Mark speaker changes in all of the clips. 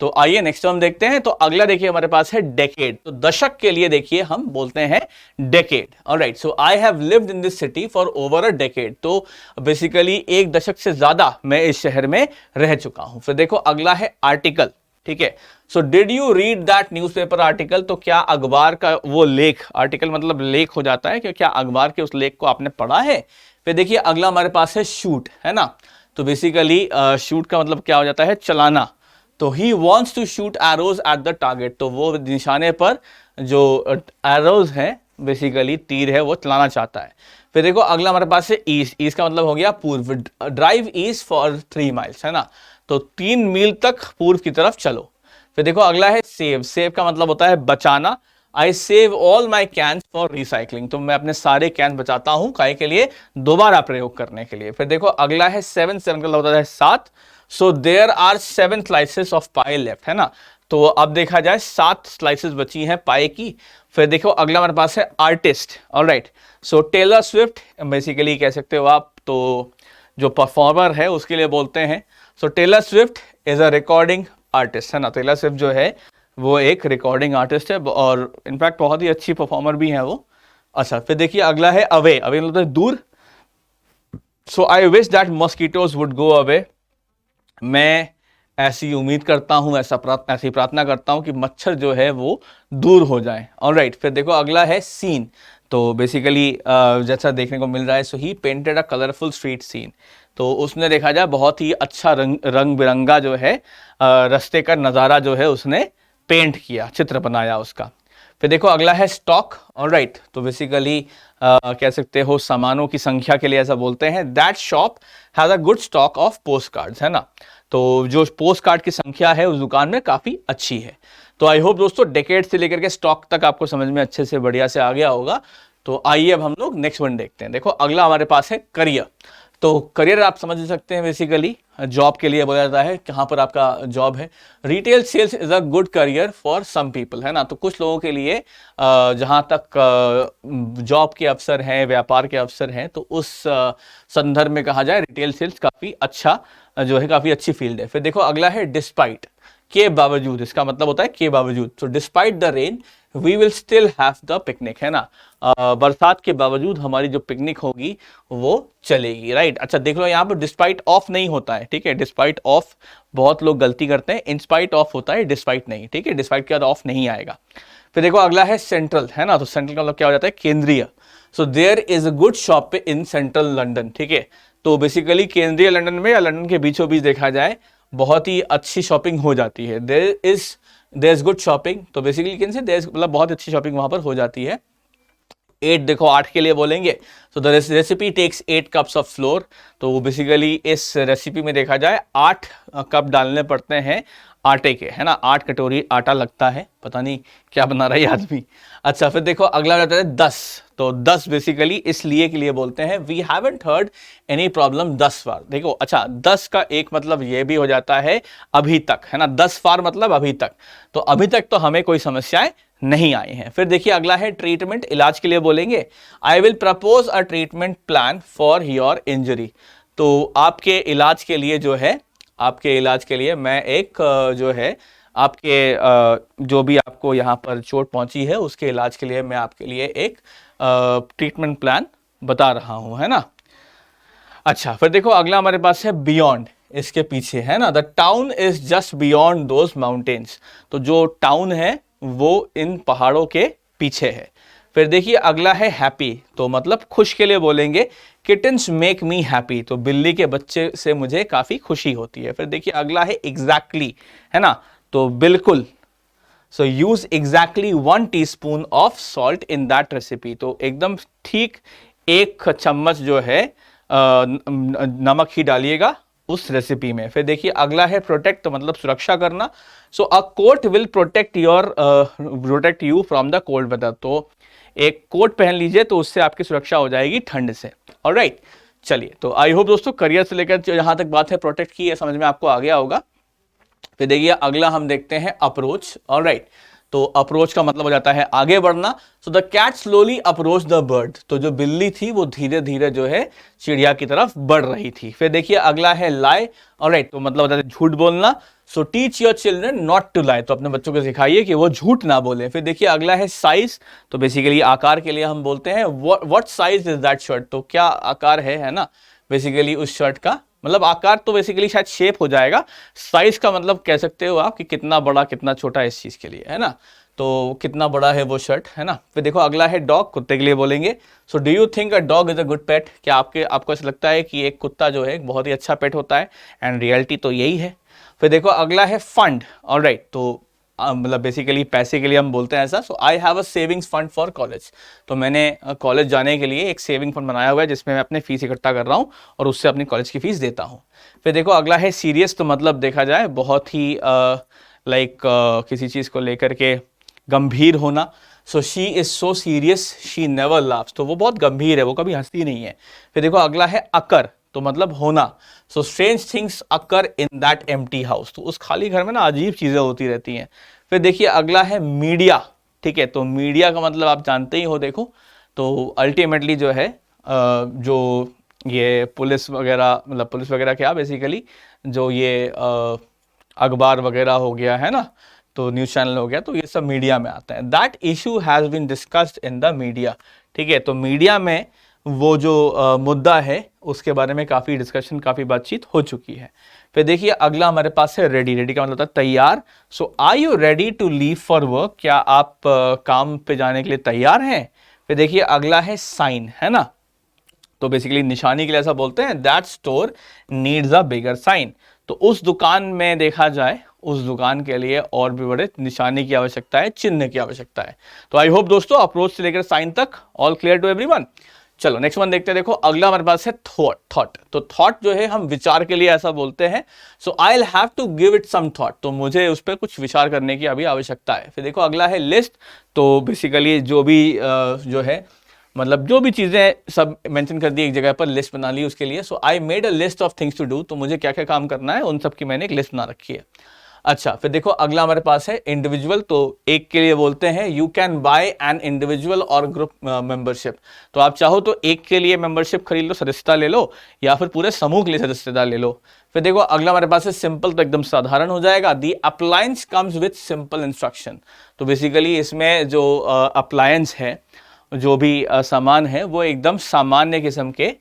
Speaker 1: तो आइए नेक्स्ट हम देखते हैं। तो अगला देखिए हमारे पास है डेकेड। तो दशक के लिए देखिए हम बोलते हैं decade. Alright, so I have lived in this city for over a decade. तो बेसिकली एक दशक से ज्यादा मैं इस शहर में रह चुका हूं। फिर देखो अगला है आर्टिकल। ठीक है, so did you read that newspaper article. तो क्या अखबार का वो लेख, आर्टिकल मतलब लेख हो जाता है कि क्या अखबार के उस लेख को आपने पढ़ा है। फिर देखिए अगला हमारे पास है शूट, है ना। तो बेसिकली शूट का मतलब क्या हो जाता है, चलाना। तो he wants to shoot arrows at the target. तो वो निशाने पर जो एरोज हैं, बेसिकली तीर है, वो चलाना चाहता है। फिर देखो अगला हमारे पास है ईस्ट। ईस्ट का मतलब हो गया पूर्व। ड्राइव ईस्ट फॉर 3 माइल्स, है ना। तो 3 मील तक पूर्व की तरफ चलो। फिर देखो अगला है सेव। सेव का मतलब होता है बचाना। I save all my cans for recycling. तो मैं अपने सारे कैंस बचाता हूं, काहे के लिए, दोबारा प्रयोग करने के लिए। फिर देखो अगला है 7। 7 का मतलब होता है 7। So there are 7 slices of pie left, है ना। तो अब देखा जाए 7 स्लाइसेस बची हैं पाई की। फिर देखो अगला हमारे पास है आर्टिस्ट। ऑलराइट, सो टेलर स्विफ्ट बेसिकली कह सकते हो आप, तो जो परफॉर्मर है उसके लिए बोलते हैं। So Taylor Swift is a recording artist, है ना। टेलर स्विफ्ट जो है वो एक रिकॉर्डिंग आर्टिस्ट है और इनफैक्ट बहुत ही अच्छी परफॉर्मर भी है वो। अच्छा, फिर देखिए अगला है अवे। अवे मतलब दूर। So I wish that mosquitoes would go away. मैं ऐसी उम्मीद करता हूं, ऐसी प्रार्थना करता हूं कि मच्छर जो है वो दूर हो जाए। ऑलराइट, फिर देखो अगला है सीन। तो बेसिकली जैसा देखने को मिल रहा है, so he painted a colourful street scene. तो उसने देखा जाए बहुत ही अच्छा रंग बिरंगा जो है रास्ते का नज़ारा जो है उसने पेंट किया, चित्र बनाया उसका। फिर देखो अगला है स्टॉक। ऑलराइट, तो बेसिकली कह सकते हो सामानों की संख्या के लिए ऐसा बोलते हैं। That shop has a good stock of post cards, है ना। तो जो पोस्ट कार्ड की संख्या है उस दुकान में काफी अच्छी है। तो आई होप दोस्तों डेकेड से लेकर के स्टॉक तक आपको समझ में अच्छे से बढ़िया से आ गया होगा। तो आइए अब हम लोग नेक्स्ट वन देखते हैं। देखो अगला हमारे पास है करियर। तो करियर आप समझ सकते हैं बेसिकली जॉब के लिए बोला जाता है, कहाँ पर आपका जॉब है। Retail sales is a good career for some people, है ना। तो कुछ लोगों के लिए जहाँ तक जॉब के अवसर हैं, व्यापार के अवसर हैं, तो उस संदर्भ में कहा जाए रिटेल सेल्स काफ़ी अच्छा जो है, काफ़ी अच्छी फील्ड है। फिर देखो अगला है डिस्पाइट, के बावजूद। इसका मतलब होता है के बावजूद। तो despite the rain we will still have the picnic, है ना। बरसात के बावजूद हमारी जो पिकनिक होगी वो चलेगी, राइट। अच्छा देख लो यहाँ पर डिस्पाइट ऑफ नहीं होता है, ठीक है। डिस्पाइट ऑफ बहुत लोग गलती करते हैं, इंस्पाइट ऑफ होता है, डिस्पाइट नहीं, ठीक है। डिस्पाइट के बाद ऑफ नहीं आएगा। फिर देखो अगला है सेंट्रल, है ना। तो सेंट्रल का मतलब क्या हो जाता है, केंद्रीय। So there is a good shop in central London, ठीक है। तो बेसिकली केंद्रीय लंदन में या लंदन के बीचों बीच देखा जाए बहुत ही अच्छी शॉपिंग हो जाती है। There is good shopping. तो बेसिकली कैन से देयर मतलब बहुत अच्छी शॉपिंग वहां पर हो जाती है। 8 देखो 8 के लिए बोलेंगे। So the recipe takes 8 cups of flour. तो बेसिकली इस रेसिपी में देखा जाए 8 कप डालने पड़ते हैं आटे के, है ना। 8 कटोरी आटा लगता है, पता नहीं क्या बना रहा है आदमी। अच्छा फिर देखो अगला रहता है 10। तो 10 बेसिकली इसलिए के लिए बोलते हैं we haven't heard any problem 10 बार। देखो अच्छा 10 का एक मतलब ये भी हो जाता है अभी तक, है ना। 10 बार मतलब अभी तक। तो अभी तक तो हमें कोई समस्याएं नहीं आई हैं। फिर देखिए अगला है ट्रीटमेंट, इलाज के लिए बोलेंगे। I will propose a treatment plan for your injury. तो आपके इलाज के लिए जो है, आपके इलाज के लिए मैं एक जो है आपके जो भी आपको यहाँ पर चोट पहुंची है उसके इलाज के लिए मैं आपके लिए एक ट्रीटमेंट प्लान बता रहा हूं, है ना। अच्छा फिर देखो अगला हमारे पास है बियॉन्ड, इसके पीछे, है ना। The town is just beyond those mountains. तो जो टाउन है वो इन पहाड़ों के पीछे है। फिर देखिए अगला है हैप्पी। तो मतलब खुश के लिए बोलेंगे किटन्स मेक मी हैप्पी। तो बिल्ली के बच्चे से मुझे काफी खुशी होती है। फिर देखिए अगला है एग्जैक्टली, है ना। तो बिल्कुल। So use exactly 1 teaspoon of salt in that recipe. तो एकदम ठीक 1 चम्मच जो है नमक ही डालिएगा उस रेसिपी में। फिर देखिए अगला है प्रोटेक्ट, तो मतलब सुरक्षा करना। So a coat will protect you from the cold weather. तो एक कोट पहन लीजिए तो उससे आपकी सुरक्षा हो जाएगी ठंड से। ऑलराइट, चलिए तो आई होप दोस्तों करियर से लेकर जहां तक बात है प्रोटेक्ट की है समझ में आपको आ गया होगा। फिर देखिए अगला हम देखते हैं अप्रोच। ऑलराइट, तो अप्रोच का मतलब हो जाता है आगे बढ़ना। So the cat slowly approach the bird, तो जो बिल्ली थी वो धीरे धीरे जो है चिड़िया की तरफ बढ़ रही थी। फिर देखिए अगला है लाई, ऑलराइट, तो मतलब होता है झूठ बोलना। So teach your children not to lie, तो अपने बच्चों को सिखाइए कि वो झूठ ना बोले। फिर देखिए अगला है साइज, तो बेसिकली आकार के लिए हम बोलते हैं what size is that shirt, तो क्या आकार है ना बेसिकली उस शर्ट का। मतलब आकार तो बेसिकली शायद शेप हो जाएगा, साइज का मतलब कह सकते हो आप कि कितना बड़ा कितना छोटा इस चीज के लिए, है ना, तो कितना बड़ा है वो शर्ट, है ना। फिर देखो अगला है डॉग, कुत्ते के लिए बोलेंगे। So do you think a dog is a good pet, क्या आपको ऐसा लगता है कि एक कुत्ता जो है एक बहुत ही अच्छा पेट होता है, एंड रियलिटी तो यही है। फिर देखो अगला है फंड, ऑलराइट, तो मतलब बेसिकली पैसे के लिए हम बोलते हैं ऐसा। So I have a savings fund for college, तो मैंने कॉलेज जाने के लिए एक सेविंग फंड बनाया हुआ है जिसमें मैं अपने फीस इकट्ठा कर रहा हूँ और उससे अपनी कॉलेज की फीस देता हूँ। फिर देखो अगला है सीरियस, तो मतलब देखा जाए बहुत ही लाइक किसी चीज़ को लेकर के गंभीर होना। So she is so serious she never laughs, तो वो बहुत गंभीर है, वो कभी हंसती नहीं है। फिर देखो अगला है अकर, तो मतलब होना। So strange things occur in that empty house, तो उस खाली घर में ना अजीब चीजें होती रहती हैं। फिर देखिए अगला है मीडिया, ठीक है, तो मीडिया का मतलब आप जानते ही हो, देखो तो अल्टीमेटली जो है जो ये पुलिस वगैरह, मतलब पुलिस वगैरह क्या बेसिकली जो ये अखबार वगैरह हो गया है ना, तो न्यूज़ चैनल हो गया, तो ये सब मीडिया में आता है। That issue has been discussed in the media, ठीक है, तो मीडिया में वो जो मुद्दा है उसके बारे में काफ़ी डिस्कशन, काफ़ी बातचीत हो चुकी है। फिर देखिए अगला हमारे पास है रेडी, रेडी का मतलब होता है तैयार। So are you ready to leave for work, क्या आप काम पे जाने के लिए तैयार हैं। फिर देखिए अगला है साइन, है ना, तो बेसिकली निशानी के लिए ऐसा बोलते हैं that store needs a bigger sign, तो उस दुकान में देखा जाए उस दुकान के लिए और भी बड़े निशानी की आवश्यकता है, चिन्ह की आवश्यकता है। तो आई होप दोस्तों अप्रोच से लेकर साइन तक ऑल क्लियर टू एवरीवन। चलो नेक्स्ट वन देखते हैं। देखो अगला हमारे पास है थॉट, तो थॉट जो है हम विचार के लिए ऐसा बोलते हैं। So I will have to give it some thought, तो मुझे उस पर कुछ विचार करने की अभी आवश्यकता है। फिर देखो अगला है लिस्ट, तो बेसिकली जो भी जो है मतलब जो भी चीज़ें सब मेंशन कर दी एक जगह पर, लिस्ट बना ली उसके लिए। So I made a list of things to do, तो मुझे क्या क्या काम करना है उन सब की मैंने एक लिस्ट बना रखी है। अच्छा फिर देखो अगला हमारे पास है इंडिविजुअल, तो एक के लिए बोलते हैं you can buy an individual और ग्रुप मेंबरशिप, तो आप चाहो तो एक के लिए मेंबरशिप खरीद लो, सदस्यता ले लो, या फिर पूरे समूह के लिए सदस्यता ले लो। फिर देखो अगला हमारे पास है सिंपल, तो एकदम साधारण हो जाएगा। The appliance comes with simple instruction, तो बेसिकली इसमें जो अप्लायंस है, जो भी सामान है वो एकदम सामान्य किस्म के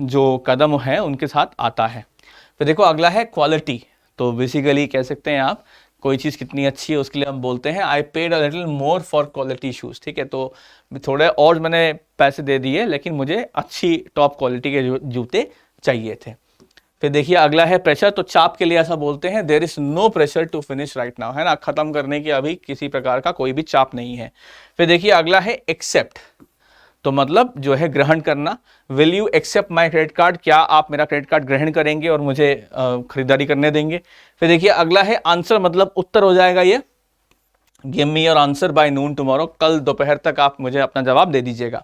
Speaker 1: जो कदम है उनके साथ आता है। फिर देखो अगला है क्वालिटी, तो बेसिकली कह सकते हैं आप कोई चीज़ कितनी अच्छी है उसके लिए हम बोलते हैं I paid a little more for quality shoes, ठीक है, तो थोड़े और मैंने पैसे दे दिए लेकिन मुझे अच्छी टॉप क्वालिटी के जूते चाहिए थे। फिर देखिए अगला है प्रेशर, तो चाप के लिए ऐसा बोलते हैं there is no pressure to finish right now, है ना, खत्म करने की अभी किसी प्रकार का कोई भी चाप नहीं है। फिर देखिए अगला है एक्सेप्ट, तो मतलब जो है ग्रहण करना। Will you accept my credit card, क्या आप मेरा क्रेडिट कार्ड ग्रहण करेंगे और मुझे खरीदारी करने देंगे। फिर देखिए अगला है आंसर, मतलब उत्तर हो जाएगा ये, give me your answer by noon tomorrow, कल दोपहर तक आप मुझे अपना जवाब दे दीजिएगा।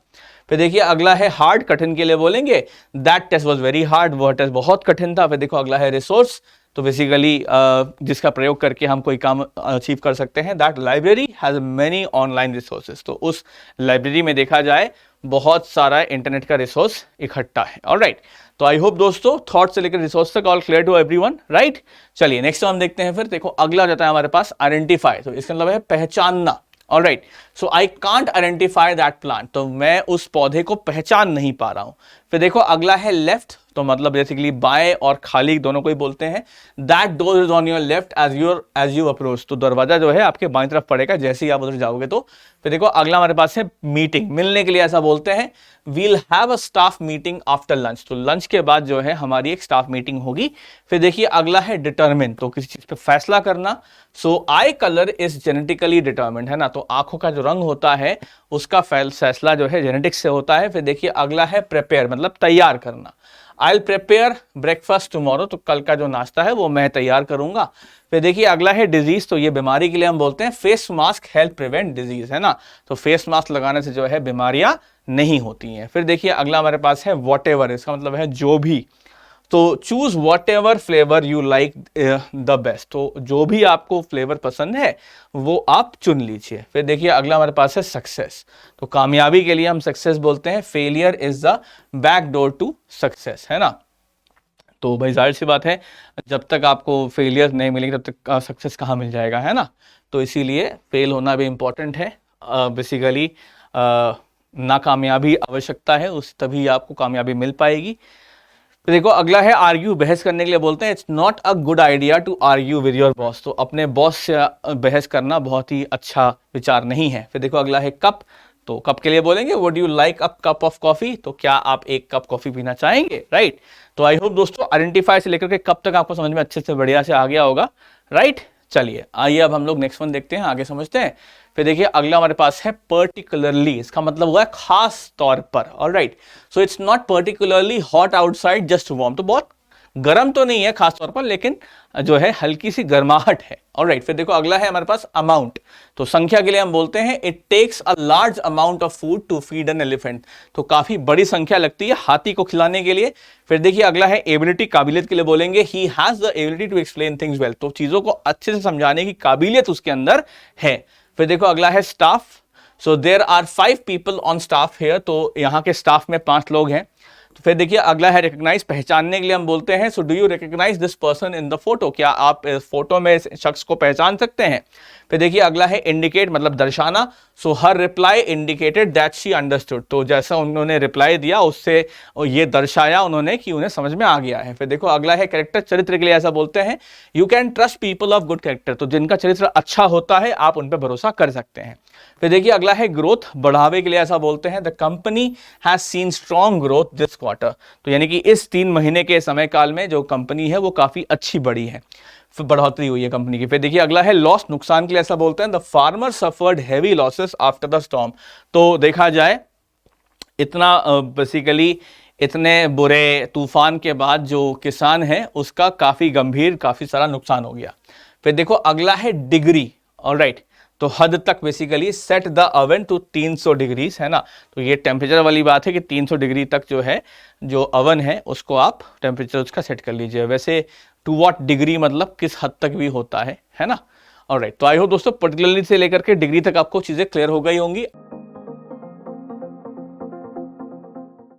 Speaker 1: फिर देखिए अगला है हार्ड, कठिन के लिए बोलेंगे that test was very hard, वह टेस्ट बहुत कठिन था। फिर देखो अगला है रिसोर्स, तो बेसिकली जिसका प्रयोग करके हम कोई काम अचीव कर सकते हैं। That library has many online resources, तो उस लाइब्रेरी में देखा जाए बहुत सारा इंटरनेट का रिसोर्स इकट्ठा है। ऑलराइट, तो आई होप दोस्तों थॉट से लेकर रिसोर्स तक all clear to everyone, right. चलिए नेक्स्ट हम देखते हैं। फिर देखो अगला जाता है हमारे पास आइडेंटिफाई, तो इसका मतलब है पहचानना। Alright, so I can't identify that plant, तो मैं उस पौधे को पहचान नहीं पा रहा हूं। फिर देखो अगला है लेफ्ट, तो मतलब बेसिकली बाएं और खाली दोनों को ही बोलते हैं। That door is on your left as you approach, तो दरवाजा जो है आपके बाईं तरफ पड़ेगा जैसे ही आप उधर जाओगे। तो फिर देखो अगला हमारे पास है मीटिंग, मिलने के लिए ऐसा बोलते हैं we'll have a staff meeting after lunch, तो लंच के बाद जो है हमारी एक स्टाफ मीटिंग होगी। फिर देखिए अगला है डिटरमिन, तो किसी चीज पे फैसला करना। So I colour is genetically determined, है ना, तो आंखों का जो रंग होता है उसका फैसला जो है जेनेटिक्स से होता है। फिर देखिए अगला है प्रिपेयर, मतलब तैयार करना। I will prepare breakfast tomorrow, तो कल का जो नाश्ता है वो मैं तैयार करूंगा। फिर देखिए अगला है डिजीज, तो ये बीमारी के लिए हम बोलते हैं face mask help prevent disease, है ना, तो फेस मास्क लगाने से जो है बीमारियां नहीं होती हैं। फिर देखिए अगला हमारे पास है वॉट एवर, इसका मतलब है जो भी, तो choose what ever flavour you like the best, तो जो भी आपको फ्लेवर पसंद है वो आप चुन लीजिए। फिर देखिए अगला हमारे पास है सक्सेस। तो कामयाबी के लिए हम सक्सेस बोलते हैं, failure is the back door to success, है ना। तो भाई जाहिर सी बात है, जब तक आपको फेलियर नहीं मिलेगी तब तक सक्सेस कहाँ मिल जाएगा, है ना। तो इसीलिए फेल होना भी इम्पोर्टेंट है। बेसिकली नाकामयाबी आवश्यकता है, उस तभी आपको कामयाबी मिल पाएगी। तो देखो अगला है आर्ग्यू, बहस करने के लिए बोलते हैं। It's not a good idea to argue with your boss, तो अपने बॉस से बहस करना बहुत ही अच्छा विचार नहीं है। फिर देखो अगला है कप, तो कप के लिए बोलेंगे would you like a cup of coffee, तो क्या आप एक कप कॉफी पीना चाहेंगे, राइट। तो आई होप दोस्तों आइडेंटिफाई से लेकर के कब तक आपको समझ में अच्छे से बढ़िया से आ गया होगा, राइट। चलिए आइए अब हम लोग नेक्स्ट वन देखते हैं, आगे समझते हैं। फिर देखिए अगला हमारे पास है पर्टिकुलरली, इसका मतलब हुआ है खास तौर पर, alright. So it's not particularly hot outside just warm, तो बहुत गर्म तो नहीं है खास तौर पर, लेकिन जो है हल्की सी गर्माहट है, ऑलराइट। फिर देखो अगला है हमारे पास अमाउंट, तो संख्या के लिए हम बोलते हैं it takes a large amount of food to feed an elephant, तो काफी बड़ी संख्या लगती है हाथी को खिलाने के लिए। फिर देखिए अगला है एबिलिटी, काबिलियत के लिए बोलेंगे he has the ability to explain things well, तो चीजों को अच्छे से समझाने की काबिलियत उसके अंदर है। फिर देखो अगला है staff, so there are 5 people on staff here, तो यहाँ के स्टाफ में 5 लोग हैं। तो फिर देखिए अगला है रिकॉग्नाइज, पहचानने के लिए हम बोलते हैं so do you recognize this person in the photo, क्या आप इस फोटो में इस शख्स को पहचान सकते हैं। फिर देखिए अगला है इंडिकेट, मतलब दर्शाना, so her reply indicated that she understood, तो जैसा उन्होंने रिप्लाई दिया उससे ये दर्शाया उन्होंने कि उन्हें समझ में आ गया है। फिर देखो अगला है कैरेक्टर, चरित्र के लिए ऐसा बोलते हैं you can trust people of good character, तो जिनका चरित्र अच्छा होता है आप उन पर भरोसा कर सकते हैं। फिर देखिए अगला है ग्रोथ, बढ़ावे के लिए ऐसा बोलते हैं the company has seen strong growth this quarter, तो यानी कि इस 3 महीने के समय काल में जो कंपनी है वो काफी अच्छी बढ़ी है, फिर बढ़ोतरी हुई है कंपनी की। फिर देखिए अगला है लॉस, नुकसान के लिए ऐसा बोलते हैं the farmer suffered heavy losses after the storm, तो देखा जाए इतना बेसिकली इतने बुरे तूफान के बाद जो किसान है उसका काफी गंभीर काफी सारा नुकसान हो गया। फिर देखो अगला है डिग्री, ऑलराइट, तो हद तक basically set the oven to 300 degrees, है ना। तो ये टेम्परेचर वाली बात है कि 300 डिग्री तक जो है जो ओवन है उसको आप टेम्परेचर उसका सेट कर लीजिए। वैसे टू व्हाट डिग्री मतलब किस हद तक भी होता है ना। ऑलराइट, तो आई होप दोस्तों पर्टिकुलरली से लेकर के डिग्री तक आपको चीजें क्लियर हो गई होंगी।